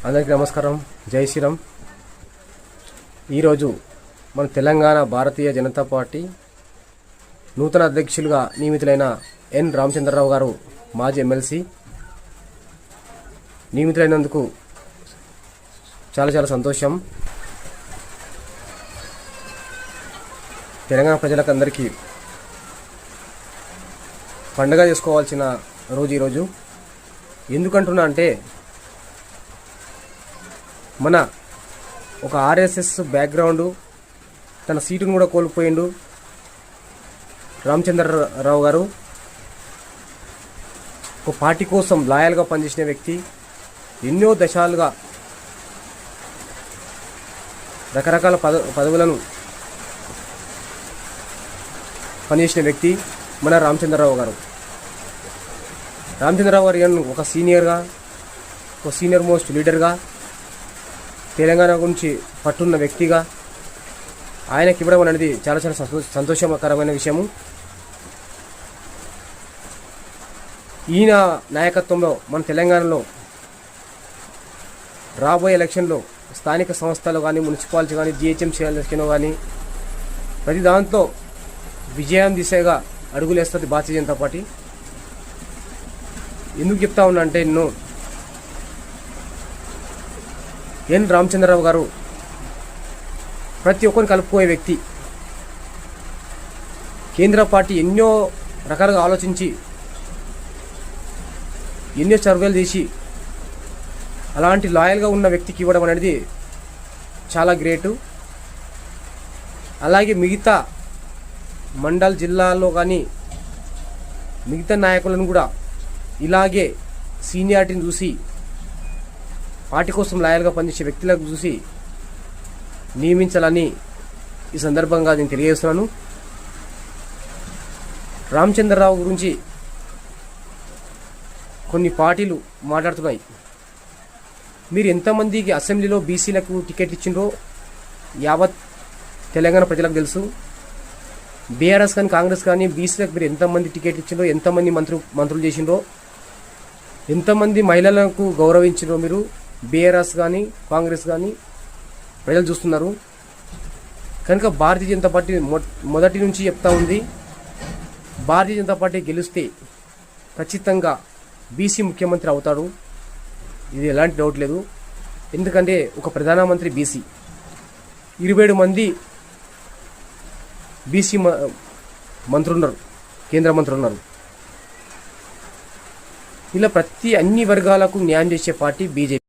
అందరికీ నమస్కారం. జై శ్రీరామ్. ఈరోజు మన తెలంగాణ భారతీయ జనతా పార్టీ నూతన అధ్యక్షులుగా నియమితులైన ఎన్ రామచంద్రరావు గారు మాజీ ఎమ్మెల్సీ నియమితులైనందుకు చాలా చాలా సంతోషం. తెలంగాణ ప్రజలకు అందరికీ పండుగ చేసుకోవాల్సిన రోజు ఈరోజు. ఎందుకంటున్నా అంటే మన ఒక ఆర్ఎస్ఎస్ బ్యాక్గ్రౌండు తన సీటును కూడా కోల్పోయిండు రామచంద్రరావు గారు. ఒక పార్టీ కోసం లాయల్గా పనిచేసిన వ్యక్తి, ఎన్నో దశాలుగా రకరకాల పదవులను పనిచేసిన వ్యక్తి మన రామచంద్రరావు గారు. రామచంద్రరావు గారు ఒక సీనియర్ మోస్ట్ లీడర్గా, తెలంగాణ గురించి పట్టున్న వ్యక్తిగా ఆయనకి ఇవ్వడం అనేది చాలా చాలా సంతోషకరమైన విషయము. ఈయన నాయకత్వంలో మన తెలంగాణలో రాబోయే ఎలక్షన్లో స్థానిక సంస్థలు కానీ, మున్సిపాలిటీ కానీ, జిహెచ్ఎంసీ ఎలక్షన్ కానీ ప్రతి దాంట్లో విజయం దిశగా అడుగులేస్తుంది భారతీయ జనతా పార్టీ. ఎందుకు చెప్తా ఉన్నా అంటే నేను ఎన్ రామచంద్రరావు గారు ప్రతి ఒక్కరిని కలుపుకోయే వ్యక్తి. కేంద్ర పార్టీ ఎన్నో రకాలుగా ఆలోచించి ఎన్నో సర్వేలు చేసి అలాంటి లాయల్గా ఉన్న వ్యక్తికి ఇవ్వడం అనేది చాలా గ్రేటు. అలాగే మిగతా మండల్ జిల్లాల్లో కానీ మిగతా నాయకులను కూడా ఇలాగే సీనియారిటీని చూసి పార్టీ కోసం లాయల్గా పనిచేసే వ్యక్తులకు చూసి నియమించాలని ఈ సందర్భంగా నేను తెలియజేస్తున్నాను. రామచంద్రరావు గురించి కొన్ని పార్టీలు మాట్లాడుతున్నాయి. మీరు ఎంతమందికి అసెంబ్లీలో బీసీలకు టికెట్ ఇచ్చిండ్రో యావత్ తెలంగాణ ప్రజలకు తెలుసు. బీఆర్ఎస్ కానీ కాంగ్రెస్ కానీ బీసీలకు మీరు ఎంతమంది టికెట్ ఇచ్చిండ్రో, ఎంతమంది మంత్రులు చేసిండ్రో, ఎంతమంది మహిళలకు గౌరవించిండ్రో మీరు బీఆర్ఎస్ కానీ కాంగ్రెస్ కానీ ప్రజలు చూస్తున్నారు. కనుక భారతీయ జనతా పార్టీ మొదటి నుంచి చెప్తా ఉంది, భారతీయ జనతా పార్టీ గెలిస్తే ఖచ్చితంగా బీసీ ముఖ్యమంత్రి అవుతాడు. ఇది ఎలాంటి డౌట్ లేదు. ఎందుకంటే ఒక ప్రధానమంత్రి బీసీ, 27 మంది బీసీ మంత్రులు ఉన్నారు, కేంద్ర మంత్రులు ఉన్నారు. ఇలా అన్ని వర్గాలకు న్యాయం చేసే పార్టీ బీజేపీ.